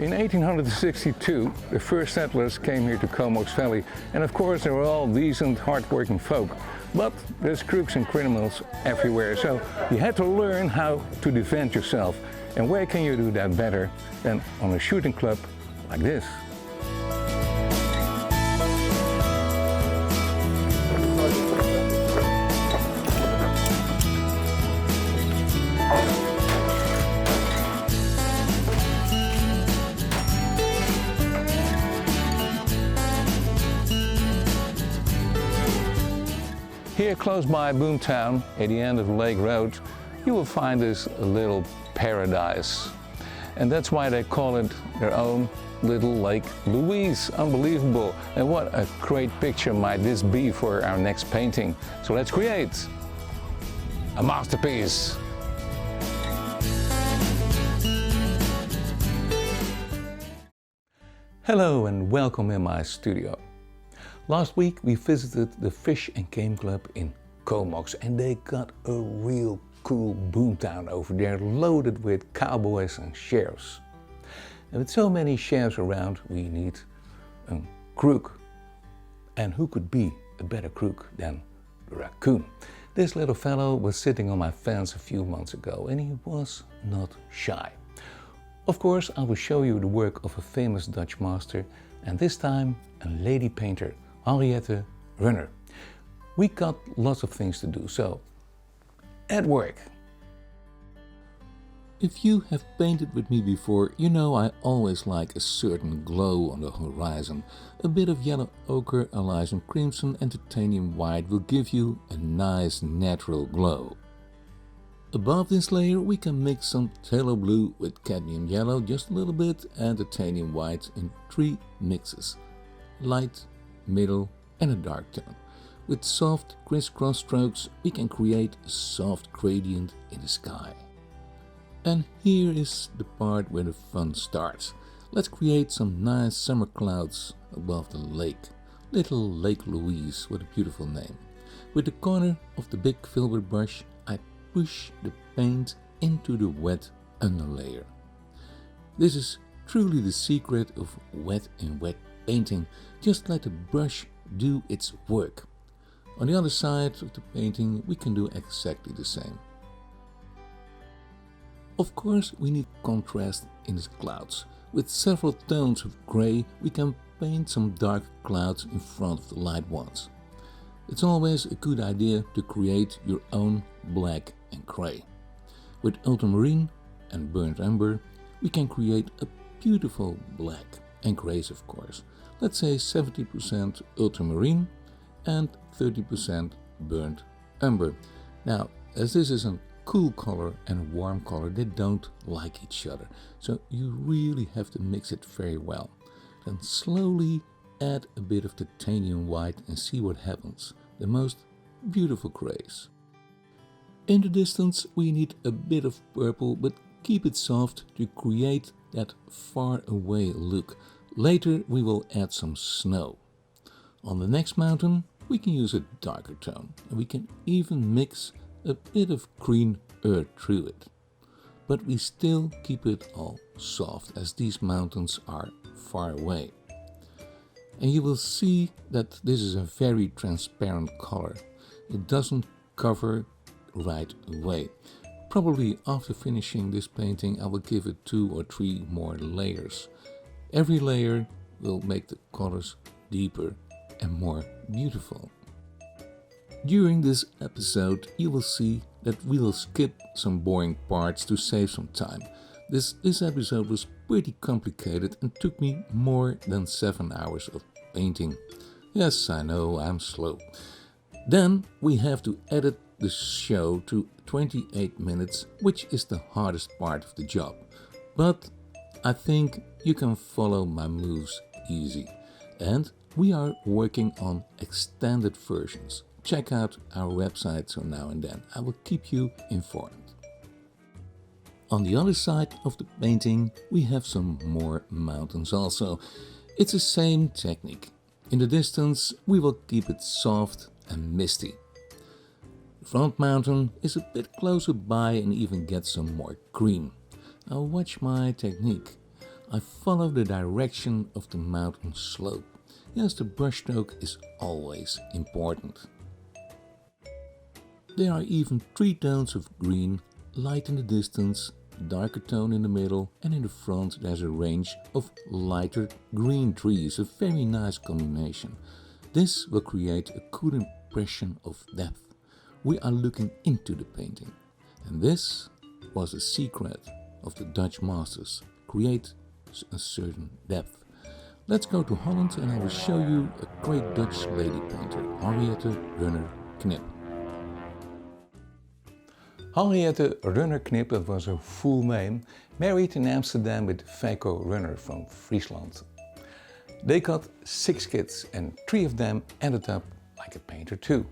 In 1862, the first settlers came here to Comox Valley, and of course they were all decent, hard-working folk. But there's crooks and criminals everywhere, so you had to learn how to defend yourself. And where can you do that better than on a shooting club like this? Here close by Boomtown, at the end of Lake Road, you will find this little paradise. And that's why they call it their own little Lake Louise. Unbelievable. And what a great picture might this be for our next painting. So let's create a masterpiece. Hello and welcome in my studio. Last week we visited the Fish and Game Club in Comox and they got a real cool boomtown over there loaded with cowboys and sheriffs. And with so many sheriffs around we need a crook. And who could be a better crook than the raccoon? This little fellow was sitting on my fence a few months ago and he was not shy. Of course I will show you the work of a famous Dutch master and this time a lady painter, Henriette Runner. We got lots of things to do, so at work. If you have painted with me before, you know I always like a certain glow on the horizon. A bit of yellow ochre, alizarin crimson and titanium white will give you a nice natural glow. Above this layer we can mix some phthalo blue with cadmium yellow just a little bit and titanium white in 3 mixes. Light, middle and a dark tone. With soft crisscross strokes we can create a soft gradient in the sky. And here is the part where the fun starts. Let's create some nice summer clouds above the lake. Little Lake Louise, what a beautiful name. With the corner of the big filbert brush I push the paint into the wet underlayer. This is truly the secret of wet and wet painting. Just let the brush do its work. On the other side of the painting we can do exactly the same. Of course we need contrast in the clouds. With several tones of grey we can paint some dark clouds in front of the light ones. It's always a good idea to create your own black and grey. With ultramarine and burnt umber we can create a beautiful black and greys of course. Let's say 70% ultramarine and 30% burnt umber. Now, as this is a cool color and a warm color, they don't like each other. So you really have to mix it very well. Then slowly add a bit of titanium white and see what happens. The most beautiful grays. In the distance we need a bit of purple, but keep it soft to create that far away look. Later we will add some snow. On the next mountain we can use a darker tone and we can even mix a bit of green earth through it. But we still keep it all soft as these mountains are far away. And you will see that this is a very transparent color. It doesn't cover right away. Probably after finishing this painting I will give it 2 or 3 more layers. Every layer will make the colors deeper and more beautiful. During this episode you will see that we will skip some boring parts to save some time. This episode was pretty complicated and took me more than 7 hours of painting. Yes, I know, I'm slow. Then we have to edit the show to 28 minutes, which is the hardest part of the job. But I think you can follow my moves easy. And we are working on extended versions. Check out our website so now and then. I will keep you informed. On the other side of the painting we have some more mountains also. It's the same technique. In the distance we will keep it soft and misty. The front mountain is a bit closer by and even get some more green. Now watch my technique. I follow the direction of the mountain slope. Yes, the brushstroke is always important. There are even 3 tones of green, light in the distance, darker tone in the middle, and in the front there's a range of lighter green trees, a very nice combination. This will create a good impression of depth. We are looking into the painting, and this was the secret of the Dutch masters: create a certain depth. Let's go to Holland and I will show you a great Dutch lady painter, Henriette Runner-Knip. Henriette Runner-Knip was her full name, married in Amsterdam with Feiko Runner from Friesland. They got 6 kids and 3 of them ended up like a painter too.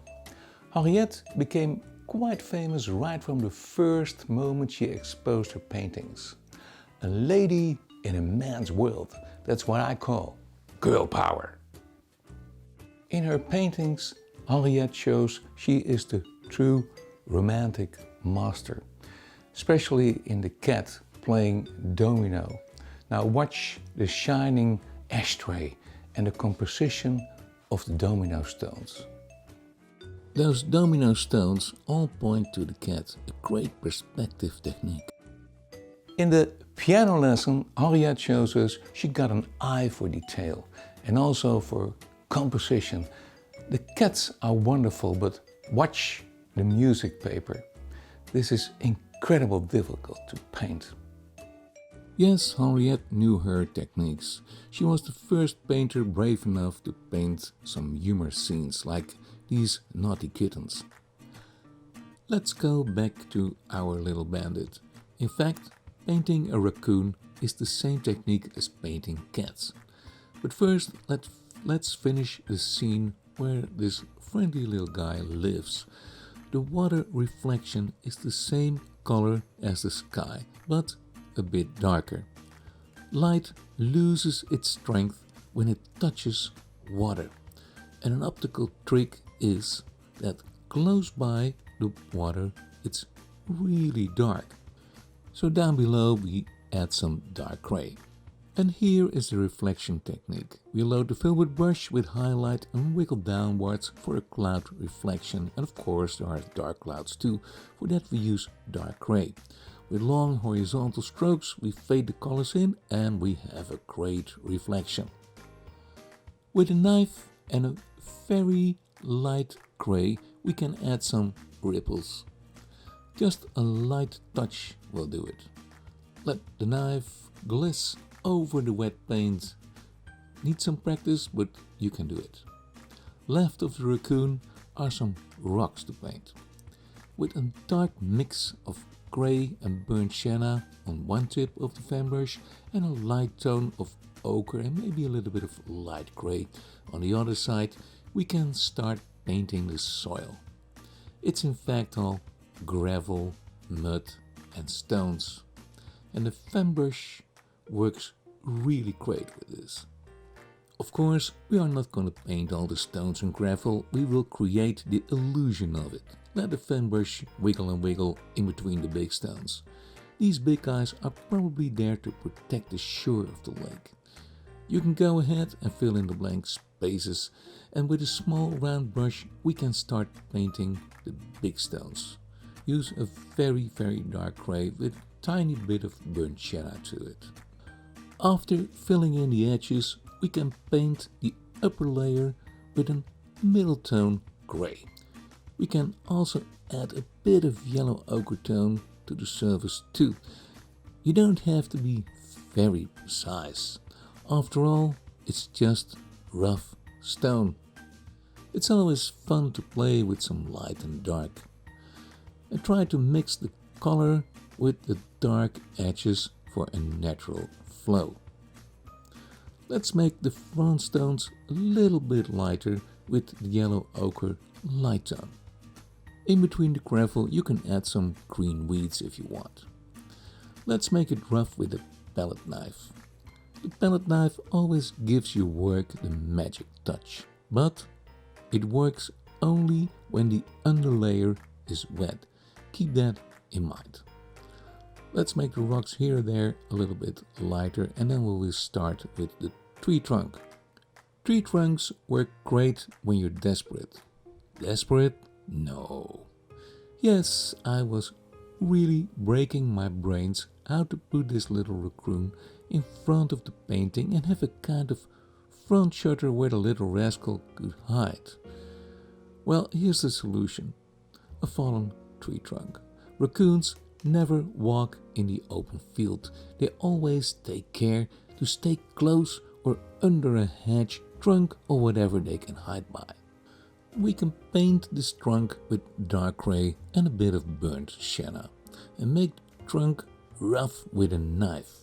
Henriette became quite famous right from the first moment she exposed her paintings. A lady in a man's world, that's what I call girl power. In her paintings, Henriette shows she is the true romantic master, especially in the cat playing domino. Now watch the shining ashtray and the composition of the domino stones. Those domino stones all point to the cat, a great perspective technique. In the piano lesson, Henriette shows us she got an eye for detail and also for composition. The cats are wonderful, but watch the music paper. This is incredibly difficult to paint. Yes, Henriette knew her techniques. She was the first painter brave enough to paint some humor scenes like these naughty kittens. Let's go back to our little bandit. In fact, painting a raccoon is the same technique as painting cats. But first, let's finish the scene where this friendly little guy lives. The water reflection is the same color as the sky, but a bit darker. Light loses its strength when it touches water. And an optical trick is that close by the water it's really dark. So down below we add some dark gray. And here is the reflection technique. We load the filbert brush with highlight and wiggle downwards for a cloud reflection. And of course there are dark clouds too. For that we use dark gray. With long horizontal strokes we fade the colors in and we have a great reflection. With a knife and a very light gray we can add some ripples. Just a light touch will do it. Let the knife gliss over the wet paint. Need some practice, but you can do it. Left of the raccoon are some rocks to paint. With a dark mix of grey and burnt sienna on one tip of the fan brush and a light tone of ochre and maybe a little bit of light grey on the other side, we can start painting the soil. It's in fact all gravel, mud and stones. And the fan brush works really great with this. Of course, we are not going to paint all the stones and gravel, we will create the illusion of it. Let the fan brush wiggle and wiggle in between the big stones. These big guys are probably there to protect the shore of the lake. You can go ahead and fill in the blank spaces, and with a small round brush we can start painting the big stones. Use a very dark gray with a tiny bit of burnt sienna to it. After filling in the edges, we can paint the upper layer with a middle tone gray. We can also add a bit of yellow ochre tone to the surface too. You don't have to be very precise. After all, it's just rough stone. It's always fun to play with some light and dark. And try to mix the color with the dark edges for a natural flow. Let's make the front stones a little bit lighter with the yellow ochre light tone. In between the gravel you can add some green weeds if you want. Let's make it rough with a palette knife. The palette knife always gives your work the magic touch, but it works only when the underlayer is wet. Keep that in mind. Let's make the rocks here and there a little bit lighter, and then we will start with the tree trunk. Tree trunks work great when you're desperate. Desperate? No. Yes, I was really breaking my brains how to put this little raccoon in front of the painting and have a kind of front shutter where the little rascal could hide. Well, here's the solution. A fallen tree trunk. Raccoons never walk in the open field. They always take care to stay close or under a hedge, trunk or whatever they can hide by. We can paint this trunk with dark gray and a bit of burnt sienna and make the trunk rough with a knife.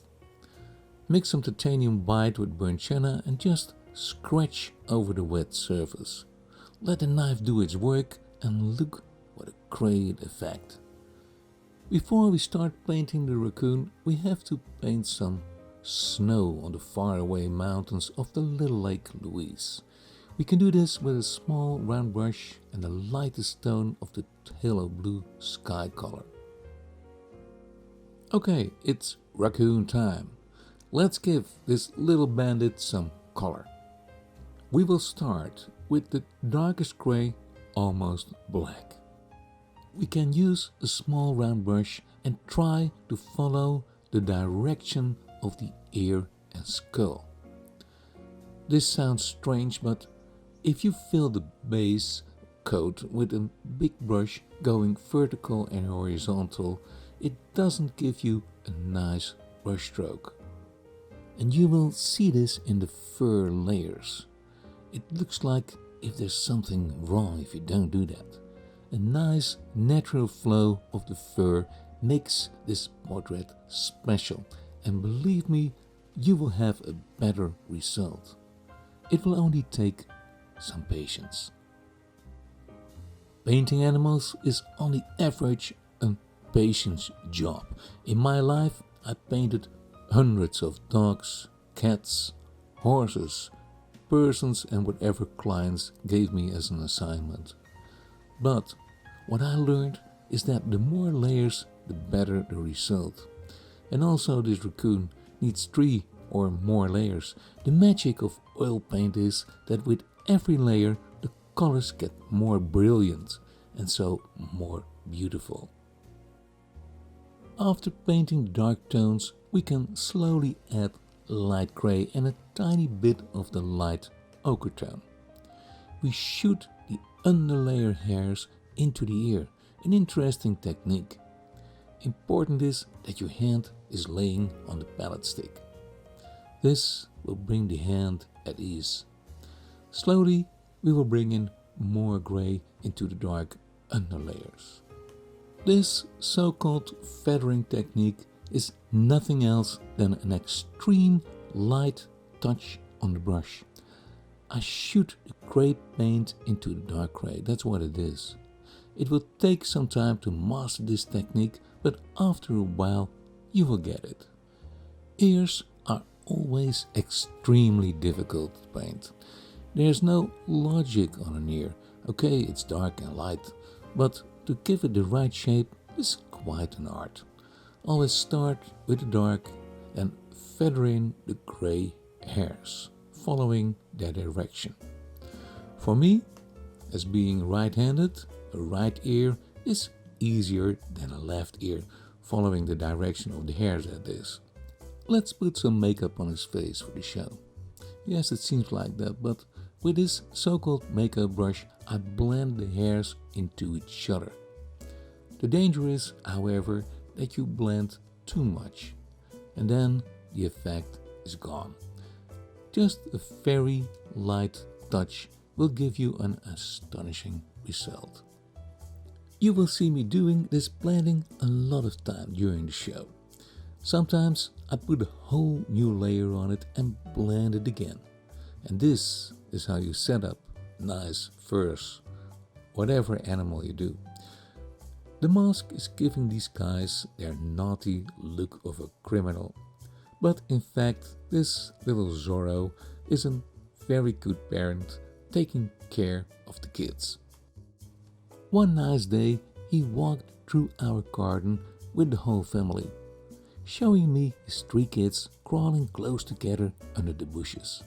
Mix some titanium white with burnt sienna and just scratch over the wet surface. Let the knife do its work and look what a great effect. Before we start painting the raccoon, we have to paint some snow on the faraway mountains of the little Lake Louise. We can do this with a small round brush and the lightest tone of the halo blue sky color. Okay, it's raccoon time. Let's give this little bandit some color. We will start with the darkest gray, almost black. We can use a small round brush and try to follow the direction of the ear and skull. This sounds strange, but if you fill the base coat with a big brush going vertical and horizontal, it doesn't give you a nice brush stroke. And you will see this in the fur layers. It looks like if there's something wrong if you don't do that. A nice natural flow of the fur makes this portrait special, and believe me, you will have a better result. It will only take some patience. Painting animals is on the average a patience job. In my life, I painted hundreds of dogs, cats, horses, persons and whatever clients gave me as an assignment. But what I learned is that the more layers, the better the result. And also this raccoon needs 3 or more layers. The magic of oil paint is that with every layer the colors get more brilliant and so more beautiful. After painting the dark tones, we can slowly add light gray and a tiny bit of the light ochre tone. We shoot the underlayer hairs into the ear, an interesting technique. Important is that your hand is laying on the palette stick. This will bring the hand at ease. Slowly we will bring in more gray into the dark underlayers. This so-called feathering technique is nothing else than an extreme light touch on the brush. I shoot the gray paint into the dark gray, that's what it is. It will take some time to master this technique, but after a while you will get it. Ears are always extremely difficult to paint. There's no logic on an ear. Okay, it's dark and light, but to give it the right shape is quite an art. Always start with the dark and feather in the gray hairs, following their direction. For me, as being right-handed, a right ear is easier than a left ear, following the direction of the hairs that is. Let's put some makeup on his face for the show. Yes, it seems like that, but with this so-called makeup brush, I blend the hairs into each other. The danger is, however, that you blend too much, and then the effect is gone. Just a very light touch will give you an astonishing result. You will see me doing this blending a lot of time during the show. Sometimes I put a whole new layer on it and blend it again. And this is how you set up nice furs, whatever animal you do. The mask is giving these guys their naughty look of a criminal. But in fact, this little Zorro is a very good parent taking care of the kids. One nice day, he walked through our garden with the whole family. showing me his three kids crawling close together under the bushes.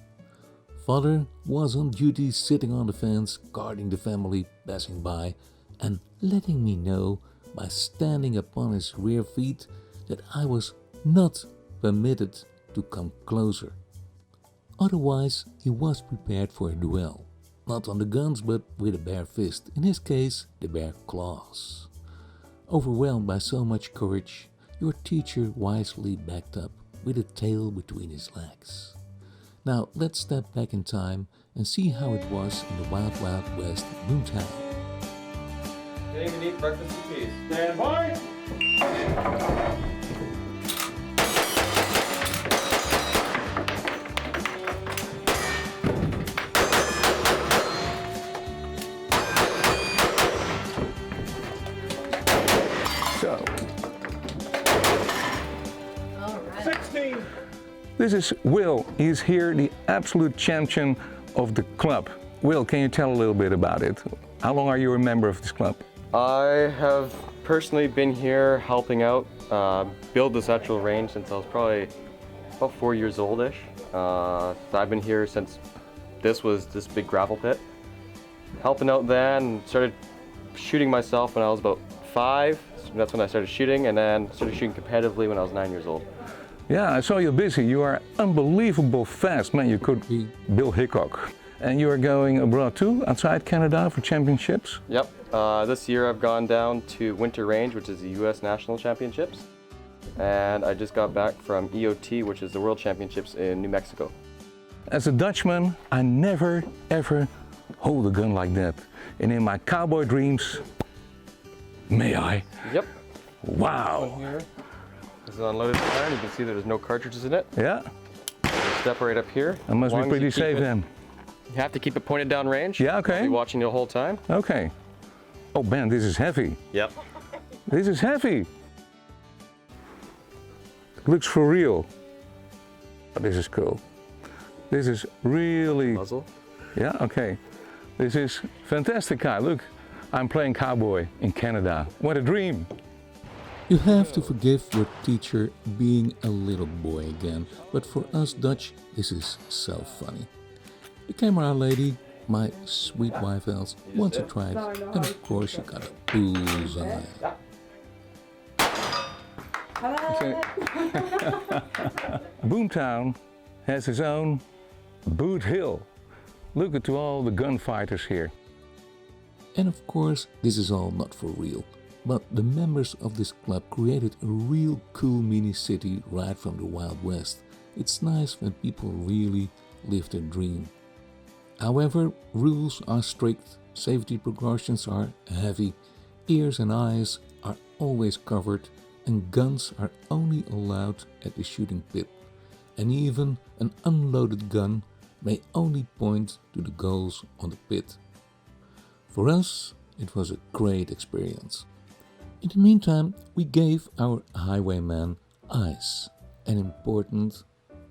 Father was on duty sitting on the fence, guarding the family passing by and letting me know by standing upon his rear feet that I was not permitted to come closer. Otherwise, he was prepared for a duel, not on the guns but with a bare fist, in his case, the bare claws. Overwhelmed by so much courage, your teacher wisely backed up with a tail between his legs. Now let's step back in time and see how it was in the Wild Wild West Boomtown. Getting to eat breakfast and cheese. Stand by! So, All right. 16! this is Will. He's here, the absolute champion of the club. Will, can you tell a little bit about it? How long are you a member of this club? I have personally been here helping out build this actual range since I was probably about 4 years old-ish. So I've been here since this was this big gravel pit. Helping out then, started shooting myself when I was about 5. So that's when I started shooting, and then started shooting competitively when I was 9 years old. Yeah, I saw you busy. You are unbelievable fast. Man, you could be Bill Hickok. And you are going abroad too, outside Canada for championships? Yep. This year I've gone down to Winter Range, which is the U.S. National Championships. And I just got back from EOT, which is the World Championships in New Mexico. As a Dutchman, I never ever hold a gun like that. And in my cowboy dreams, may I? Yep. Wow. Here. This is unloaded iron. You can see there's no cartridges in it. Yeah, Step right up here. that must As be long as pretty you keep safe it- then. You have to keep it pointed down range. Yeah, okay. I'll be watching you the whole time. Okay. Oh man, this is heavy. Yep. This is heavy. Looks for real. Oh, this is cool. This is really, Muzzle. yeah, okay. This is fantastic, Kai. Look, I'm playing cowboy in Canada. What a dream. You have to forgive your teacher being a little boy again, but for us Dutch, this is so funny. The camera lady, my sweet wife else, wants to try it, and of course she got a bullseye. Boomtown has its own Boot Hill. Look at all the gunfighters here. And of course, this is all not for real, but the members of this club created a real cool mini city right from the Wild West. It's nice when people really live their dream. However, rules are strict, safety precautions are heavy, ears and eyes are always covered, and guns are only allowed at the shooting pit. And even an unloaded gun may only point to the goals on the pit. For us, it was a great experience. In the meantime, we gave our highwayman eyes, and important,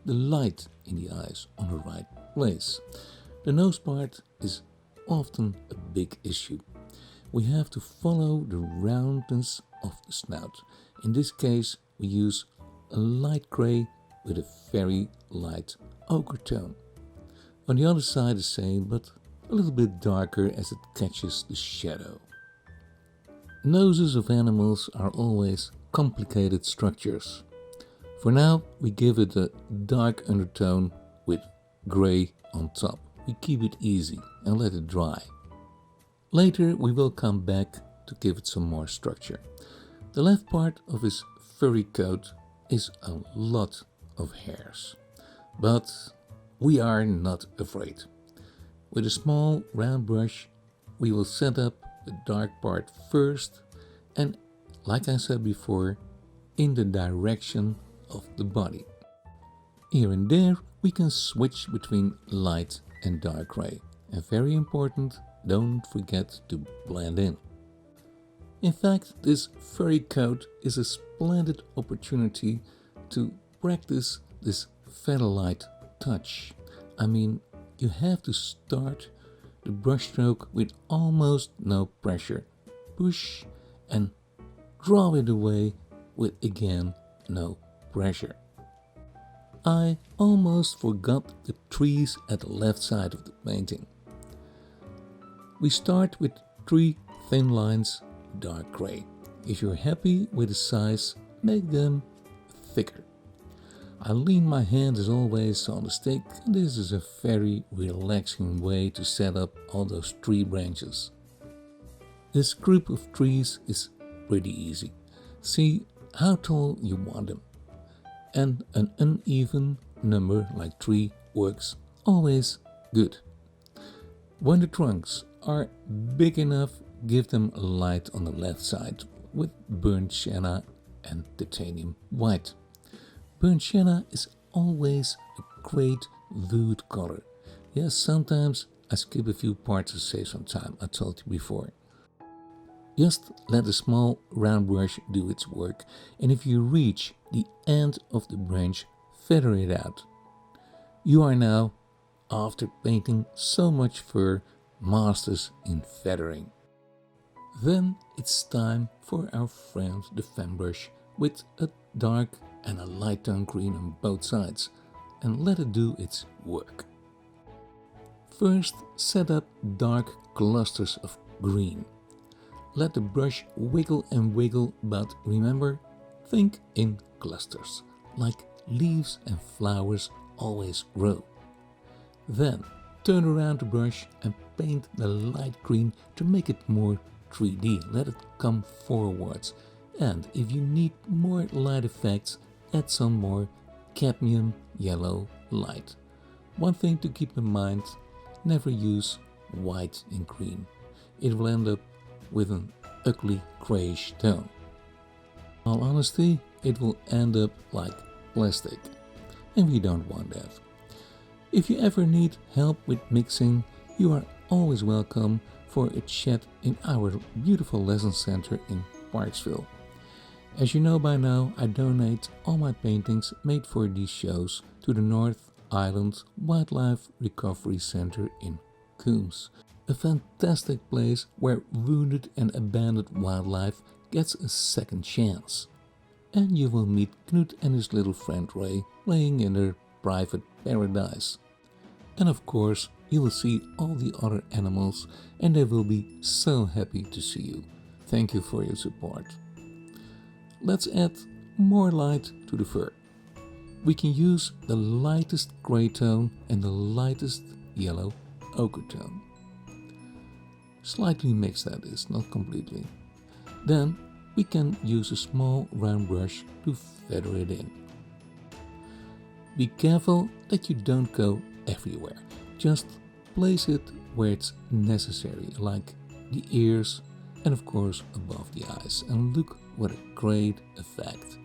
the light in the eyes on the right place. The nose part is often a big issue. We have to follow the roundness of the snout. In this case, we use a light grey with a very light ochre tone. On the other side the same, but a little bit darker as it catches the shadow. Noses of animals are always complicated structures. For now, we give it a dark undertone with grey on top. We keep it easy and let it dry. Later we will come back to give it some more structure. The left part of his furry coat is a lot of hairs, but we are not afraid. With a small round brush we will set up the dark part first and, like I said before, in the direction of the body. Here and there we can switch between light and dark gray, and very important, don't forget to blend in. In fact, this furry coat is a splendid opportunity to practice this feather-light touch. I mean, you have to start the brushstroke with almost no pressure. Push and draw it away with again no pressure. I almost forgot the trees at the left side of the painting. We start with 3 thin lines, dark gray. If you're happy with the size, make them thicker. I lean my hand as always on the stick, and this is a very relaxing way to set up all those tree branches. This group of trees is pretty easy. See how tall you want them. And an uneven number like 3 works always good. When the trunks are big enough, give them a light on the left side with burnt sienna and titanium white. Burnt sienna is always a great wood color. Yes, sometimes I skip a few parts to save some time, I told you before. Just let a small round brush do its work, and if you reach the end of the branch, feather it out. You are now, after painting so much fur, masters in feathering. Then it's time for our friend the fan brush with a dark and a light tone green on both sides, and let it do its work. First, set up dark clusters of green. Let the brush wiggle and wiggle, but remember, think in clusters, like leaves and flowers always grow. Then turn around the brush and paint the light green to make it more 3D. Let it come forwards. And if you need more light effects, add some more cadmium yellow light. One thing to keep in mind, never use white and green. It will end up with an ugly grayish tone. In all honesty, it will end up like plastic, and we don't want that. If you ever need help with mixing, you are always welcome for a chat in our beautiful lesson center in Parksville. As you know by now, I donate all my paintings made for these shows to the North Island Wildlife Recovery Center in Coombs, a fantastic place where wounded and abandoned wildlife gets a second chance. And you will meet Knut and his little friend Ray playing in their private paradise. And of course, you will see all the other animals and they will be so happy to see you. Thank you for your support. Let's add more light to the fur. We can use the lightest gray tone and the lightest yellow ochre tone. Slightly mix that is, not completely. Then we can use a small round brush to feather it in. Be careful that you don't go everywhere. Just place it where it's necessary, like the ears and of course above the eyes. And look what a great effect.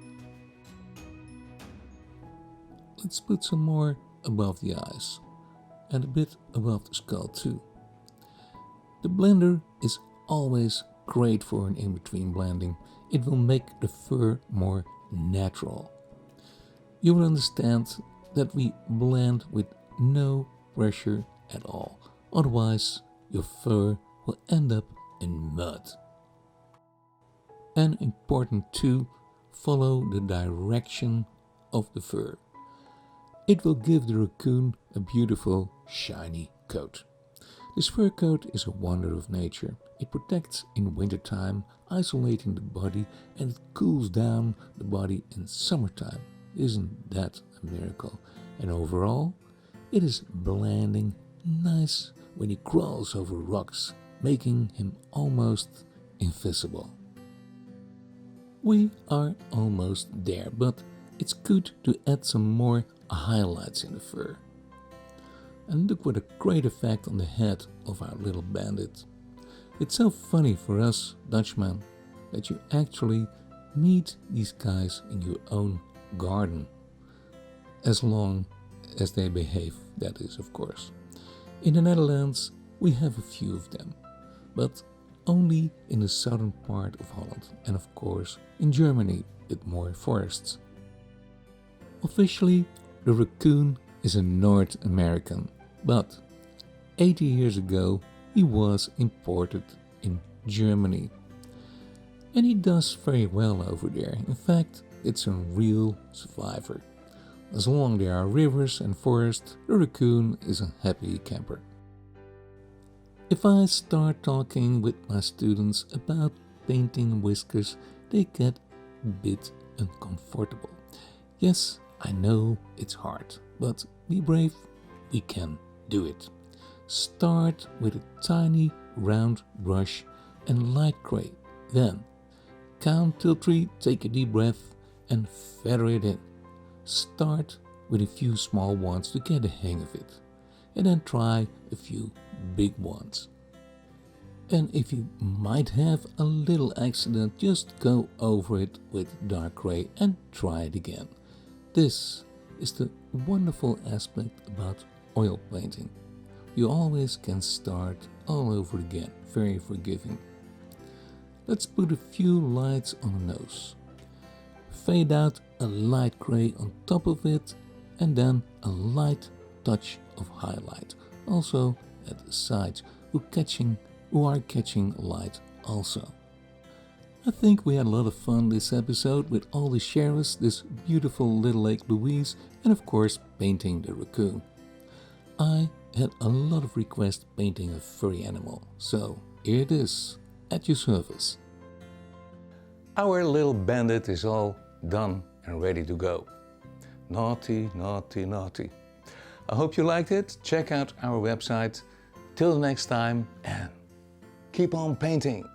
Let's put some more above the eyes and a bit above the skull too. The blender is always great for an in-between blending. It will make the fur more natural. You will understand that we blend with no pressure at all. Otherwise, your fur will end up in mud. And important too, follow the direction of the fur. It will give the raccoon a beautiful shiny coat. This fur coat is a wonder of nature. It protects in wintertime, isolating the body, and it cools down the body in summertime. Isn't that a miracle? And overall, it is blending nice when he crawls over rocks, making him almost invisible. We are almost there, but it's good to add some more highlights in the fur. And look what a great effect on the head of our little bandit. It's so funny for us Dutchmen that you actually meet these guys in your own garden. As long as they behave, that is, of course. In the Netherlands, we have a few of them, but only in the southern part of Holland, and of course in Germany with more forests. Officially, the raccoon is a North American, but 80 years ago he was imported in Germany. And he does very well over there. In fact, it's a real survivor. As long as there are rivers and forests, the raccoon is a happy camper. If I start talking with my students about painting whiskers, they get a bit uncomfortable. Yes, I know it's hard, but be brave, we can do it. Start with a tiny round brush and light gray. Then count till 3, take a deep breath and feather it in. Start with a few small ones to get the hang of it, and then try a few big ones. And if you might have a little accident, just go over it with dark gray and try it again. This is the wonderful aspect about oil painting. You always can start all over again, very forgiving. Let's put a few lights on the nose. Fade out a light gray on top of it and then a light touch of highlight. Also at the sides who are catching light also. I think we had a lot of fun this episode with all the sharers, this beautiful little Lake Louise, and of course painting the raccoon. I had a lot of requests painting a furry animal, so here it is, at your service. Our little bandit is all done and ready to go. Naughty, naughty, naughty. I hope you liked it. Check out our website. Till the next time, and keep on painting.